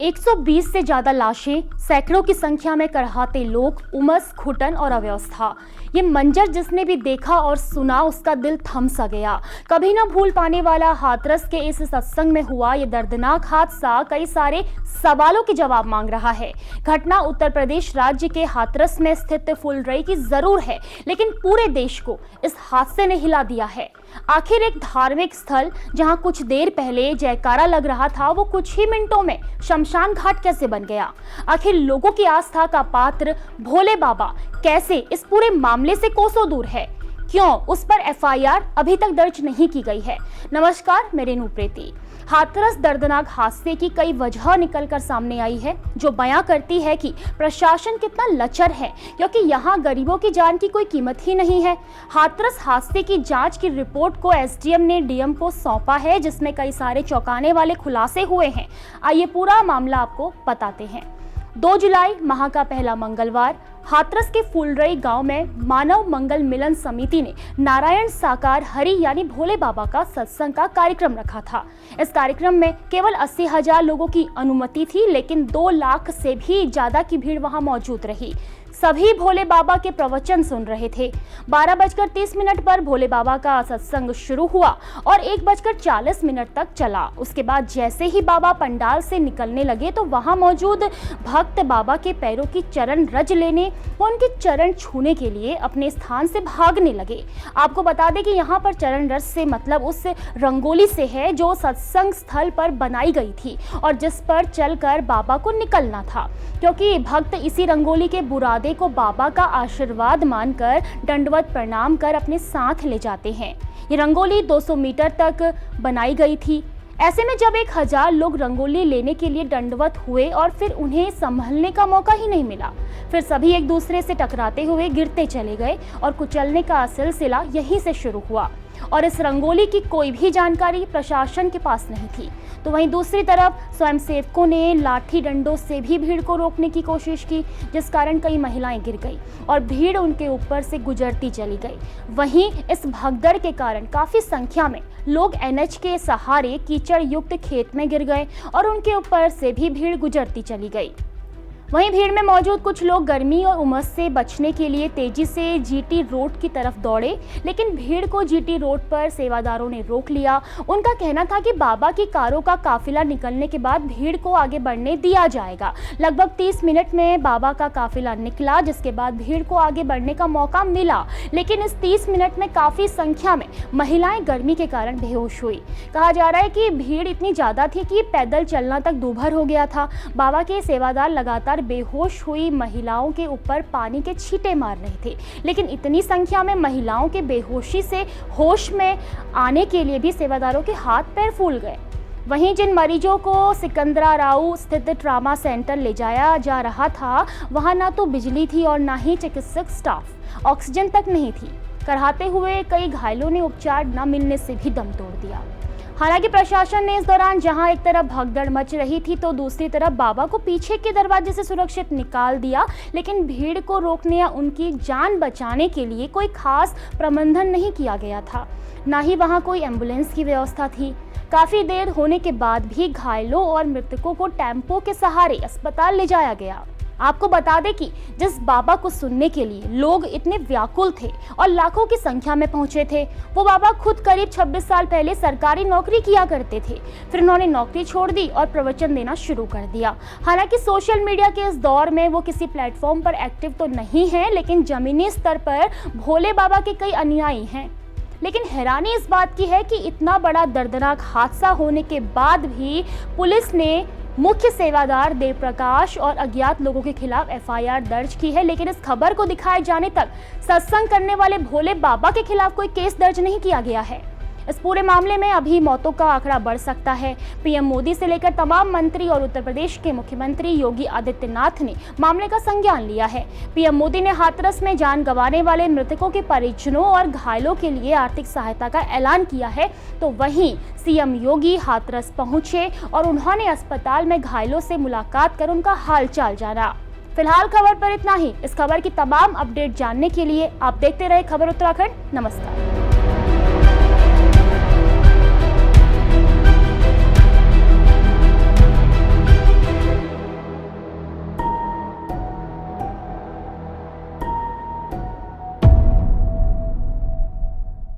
120 से ज्यादा लाशें, सैकड़ों की संख्या में करहाते लोग, उमस, घुटन और अव्यवस्था। ये मंजर जिसने भी देखा और सुना उसका दिल थम सा गया। कभी ना भूल पाने वाला हाथरस के इस सत्संग में हुआ ये दर्दनाक हादसा कई सारे सवालों के जवाब मांग रहा है। घटना उत्तर प्रदेश राज्य के हाथरस में स्थित फुलरई की जरूर है, लेकिन पूरे देश को इस हादसे ने हिला दिया है। आखिर एक धार्मिक स्थल जहां कुछ देर पहले जयकारा लग रहा था, वो कुछ ही मिनटों में शमशान घाट कैसे बन गया? आखिर लोगों की आस्था का पात्र भोले बाबा कैसे इस पूरे मामले से कोसों दूर है? क्यों उस पर एफआईआर अभी तक दर्ज नहीं की गई है? नमस्कार, मैं रेणु प्रीति। हाथरस दर्दनाक हादसे की कई वजह निकलकर सामने आई है, जो बयां करती है कि प्रशासन कितना लचर है, क्योंकि यहाँ गरीबों की जान की कोई कीमत ही नहीं है। हाथरस हादसे की जांच की रिपोर्ट को एसडीएम ने डीएम को सौंपा है, जिसमें कई सारे चौंकाने वाले खुलासे हुए हैं। आइए पूरा मामला आपको बताते हैं। 2 जुलाई माह का पहला मंगलवार हाथरस के फुलरई गांव में मानव मंगल मिलन समिति ने नारायण साकार हरि यानी भोले बाबा का सत्संग का कार्यक्रम रखा था। इस कार्यक्रम में केवल 80,000 लोगों की अनुमति थी, लेकिन 2 लाख से भी ज्यादा की भीड़ वहां मौजूद रही। सभी भोले बाबा के प्रवचन सुन रहे थे। 12:30 पर भोले बाबा का सत्संग शुरू हुआ और 1:40 तक चला। उसके बाद जैसे ही बाबा पंडाल से निकलने लगे तो वहां मौजूद भक्त बाबा के पैरों की चरण रज लेने व उनके चरण छूने के लिए अपने स्थान से भागने लगे। आपको बता दें कि यहाँ पर चरण रज से मतलब उस रंगोली से है जो सत्संग स्थल पर बनाई गई थी और जिस पर चलकर बाबा को निकलना था, क्योंकि भक्त इसी रंगोली के बुरादे को बाबा का आशीर्वाद मानकर दंडवत प्रणाम कर अपने साथ ले जाते हैं। ये रंगोली 200 मीटर तक बनाई गई थी। ऐसे में जब 1000 लोग रंगोली लेने के लिए दंडवत हुए और फिर उन्हें संभलने का मौका ही नहीं मिला, फिर सभी एक दूसरे से टकराते हुए गिरते चले गए और कुचलने का सिलसिला यहीं से शुरू हुआ। और इस रंगोली की कोई भी जानकारी प्रशासन के पास नहीं थी। तो वहीं दूसरी तरफ स्वयंसेवकों ने लाठी डंडों से भी भीड़ को रोकने की कोशिश की, जिस कारण कई महिलाएं गिर गई और भीड़ उनके ऊपर से गुजरती चली गई। वहीं इस भगदड़ के कारण काफी संख्या में लोग एनएच के सहारे कीचड़ युक्त खेत में गिर गए और उनके ऊपर से भी भीड़ गुजरती चली गई। वहीं भीड़ में मौजूद कुछ लोग गर्मी और उमस से बचने के लिए तेजी से जीटी रोड की तरफ दौड़े, लेकिन भीड़ को जीटी रोड पर सेवादारों ने रोक लिया। उनका कहना था कि बाबा की कारों का काफिला निकलने के बाद भीड़ को आगे बढ़ने दिया जाएगा। लगभग 30 मिनट में बाबा का काफिला निकला, जिसके बाद भीड़ को आगे बढ़ने का मौका मिला, लेकिन इस 30 मिनट में काफी संख्या में महिलाएं गर्मी के कारण बेहोश हुई। कहा जा रहा है कि भीड़ इतनी ज्यादा थी कि पैदल चलना तक दूभर हो गया था। बाबा के सेवादार लगातार बेहोश हुई महिलाओं के ऊपर पानी के छींटे मार रहे थे, लेकिन इतनी संख्या में महिलाओं के बेहोशी से होश में आने के लिए भी सेवादारों के हाथ पैर फूल गए। वहीं जिन मरीजों को सिकंदराराऊ स्थित ट्रामा सेंटर ले जाया जा रहा था, वहां ना तो बिजली थी और ना ही चिकित्सक स्टाफ, ऑक्सीजन तक नहीं थी। करहाते हुए कई घायलों ने उपचार न मिलने से भी दम तोड़ दिया। हालांकि प्रशासन ने इस दौरान जहां एक तरफ भगदड़ मच रही थी तो दूसरी तरफ बाबा को पीछे के दरवाजे से सुरक्षित निकाल दिया, लेकिन भीड़ को रोकने या उनकी जान बचाने के लिए कोई खास प्रबंधन नहीं किया गया था। ना ही वहां कोई एम्बुलेंस की व्यवस्था थी। काफी देर होने के बाद भी घायलों और मृतकों को टेम्पो के सहारे अस्पताल ले जाया गया। आपको बता दें कि जिस बाबा को सुनने के लिए लोग इतने व्याकुल थे और लाखों की संख्या में पहुंचे थे, वो बाबा खुद करीब 26 साल पहले सरकारी नौकरी किया करते थे। फिर उन्होंने नौकरी छोड़ दी और प्रवचन देना शुरू कर दिया। हालांकि सोशल मीडिया के इस दौर में वो किसी प्लेटफॉर्म पर एक्टिव तो नहीं है, लेकिन जमीनी स्तर पर भोले बाबा के कई अनुयायी हैं। लेकिन हैरानी इस बात की है कि इतना बड़ा दर्दनाक हादसा होने के बाद भी पुलिस ने मुख्य सेवादार देव प्रकाश और अज्ञात लोगों के खिलाफ एफआईआर दर्ज की है, लेकिन इस खबर को दिखाए जाने तक सत्संग करने वाले भोले बाबा के खिलाफ कोई केस दर्ज नहीं किया गया है। इस पूरे मामले में अभी मौतों का आंकड़ा बढ़ सकता है। पीएम मोदी से लेकर तमाम मंत्री और उत्तर प्रदेश के मुख्यमंत्री योगी आदित्यनाथ ने मामले का संज्ञान लिया है। पीएम मोदी ने हाथरस में जान गंवाने वाले मृतकों के परिजनों और घायलों के लिए आर्थिक सहायता का ऐलान किया है। तो वहीं सीएम योगी हाथरस पहुंचे और उन्होंने अस्पताल में घायलों से मुलाकात कर उनका हालचाल जाना। फिलहाल खबर पर इतना ही। इस खबर की तमाम अपडेट जानने के लिए आप देखते रहे खबर उत्तराखंड। नमस्कार।